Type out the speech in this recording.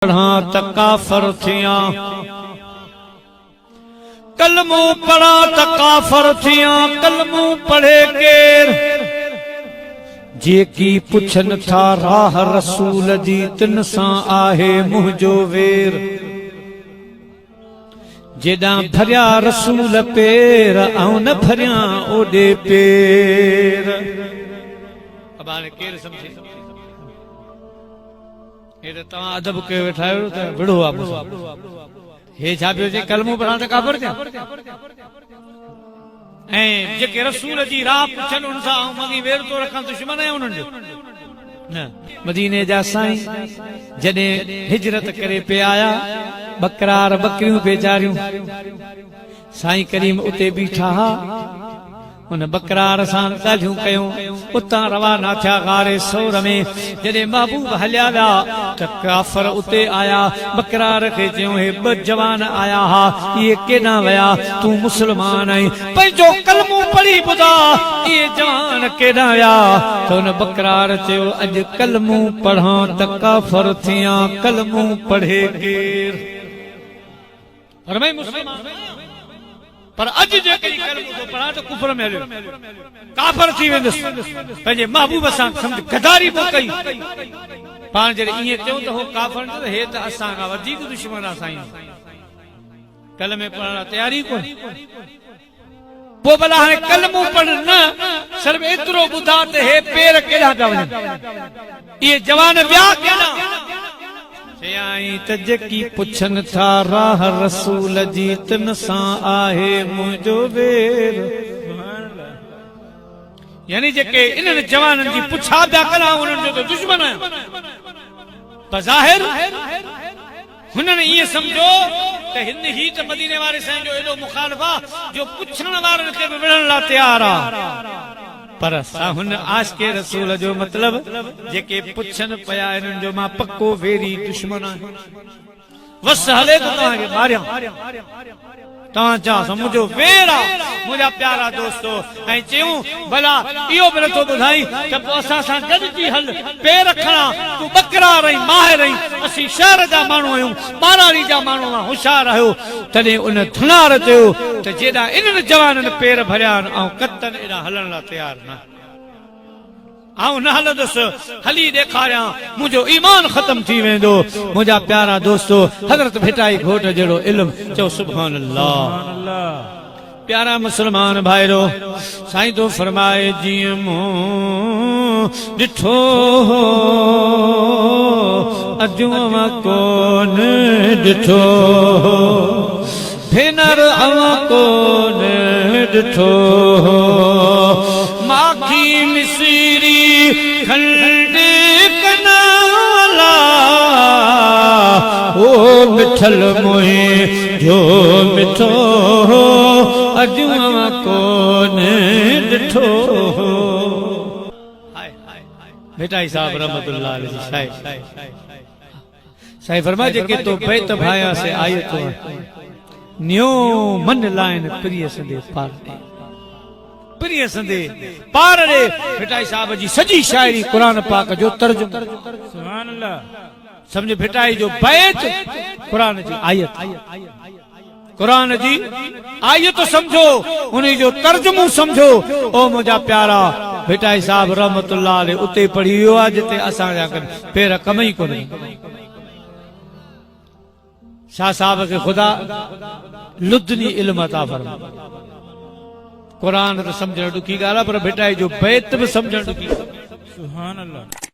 पढ़ा त काफर थिया, कलमू पढ़ा त काफर थिया, कलमू पढ़े केर जेकी पुछन था राह रसूल जी तिन सां आहे मुंहिंजो वेर। जेॾां भरिया रसूल पेर ऐं न भरिया ओॾे पेर। अब हाणे केरु सम्झे? हे त तव्हां अदब कयो वेठा आहियो त विड़ो आहे। हे छा पियो चए? कलमो पढ़ा त काफ़िर थिया। ऐं जेके रसूल जी राह पुछनि उन सां मगी वेर थो रखां दुश्मन आहियां उन्हनि जो न। मदीने जा साईं जॾहिं हिजरत करे पे आया, बकरार बकरियूं बेचारियूं, साईं करीम उते बीठा हा। उन बकरार सां ॻाल्हियूं कयूं, उतां रवाना थिया गारे सौर में। जॾहिं महबूब हलिया विया त काफ़र उते आया। बकरार खे चयूं, हे ॿ जवान आया हा, इहे केॾां विया? तूं मुस्लमान आहीं, पंहिंजो कलमो पढ़ी ॿुधा, इहे जवान केॾां विया? त हुन बकरार चयो, अॼु कलमो पढ़ां त काफ़र थियां, कलमो पढ़े केर? फरमाए मुस्लमान। पर अज जेके कलमो तो पढ़ा तो कुफर में हलियो, काफर थी वेंदुसि। पंहिंजे महबूब सां सम्झ गदारी पो कई। पाण जॾहिं ईअं चऊं त हो काफर न, हे त असां खां वधीक दुश्मन आहे साईं। कलमे पढ़ण लाइ तयारी कोन। पोइ भला हाणे कलमो पढ़ न, सिर्फ़ एतिरो ॿुधा त हे पेर केॾां पिया वञनि, इहे जवान विया केॾां? चयाई त जेकी पुछन था राह रसूल जी तिन सां आहे मुंहिंजो वेर। यानी जेके इन्हनि जवाननि जी पुछा पिया कनि उन्हनि जो त दुश्मन आहिनि। बज़ाहिर हुननि ईअं सम्झो त हिन ही त मदीने वारे साईं जो एॾो मुखालिफ़ आहे जो पुछण वारनि खे बि विढ़ण लाइ तयार आहे। पर हुन आशिक़े रसूल जो मतलब जेके पुछन पया इन्हनि जो मां पक्को वेरी दुश्मन आहियां। वस हले तो तव्हांखे मारियां, तव्हां चओ मुंहिंजो वेर आहे, मुंहिंजा प्यारा दोस्तो। ऐं चयूं भला इहो बि नथो ॿुधाई त पोइ असां सां गॾिजी हल, पेर रखणा, तूं बकरार आहीं, माहिर आहीं, असीं शहर जा माण्हू आहियूं, मारारी जा माण्हू आहियूं, होशियार आहियो। तॾहिं उन थुनार चयो त जेॾा इन्हनि जवाननि पेर भरिया आहिनि ऐं कतनि एॾा हलण लाइ तयार न, आऊं न हलंदुसि, हली ॾेखारियां, मुंहिंजो ईमान ख़तम थी वेंदो। मुंहिंजा प्यारा दोस्तो, हज़रत भिटाई घोट जहिड़ो इल्मु, चओ सुभान अल्लाह। प्यारा मुस्लमान भाइरो, साईं तो फरमाए जीअं मूं ॾिठो अॼु कोन ॾिठो, भेनर अवां कोन ॾिठो, माखी मिसरी खंड कनाला, ओ मिठल मोहे जो मिठो अॼु कोन ॾिठो। भिटाई साहब रहमतुल्लाह अलैहि साईं फरमाए जेके तो बैत भाया से आयत न्यो मन लाइन प्रिय संदे पार दे, प्रिय संदे पार दे। भिटाई साहब जी सजी शायरी कुरान पाक जो तर्जुमो, सुभान अल्लाह। समझ भिटाई जो बैत कुरान जी आयत, कुरान जी आयत समझो, उन्हीं जो तर्जुमो समझो। ओ मुंहिंजा प्यारा, भिटाई साहब रहमतुल्लाह अलैहि उते पढ़ी वियो आहे जिते असां जा पेर कम ई कोन। शाह साहब के खुदा लुदनी इल्म अता फरमाए। कुरान तो समझण ॾुखी ॻाल्हि आहे, पर भिटाई जो बैत बि समझण ॾुखी। सुभान अल्लाह।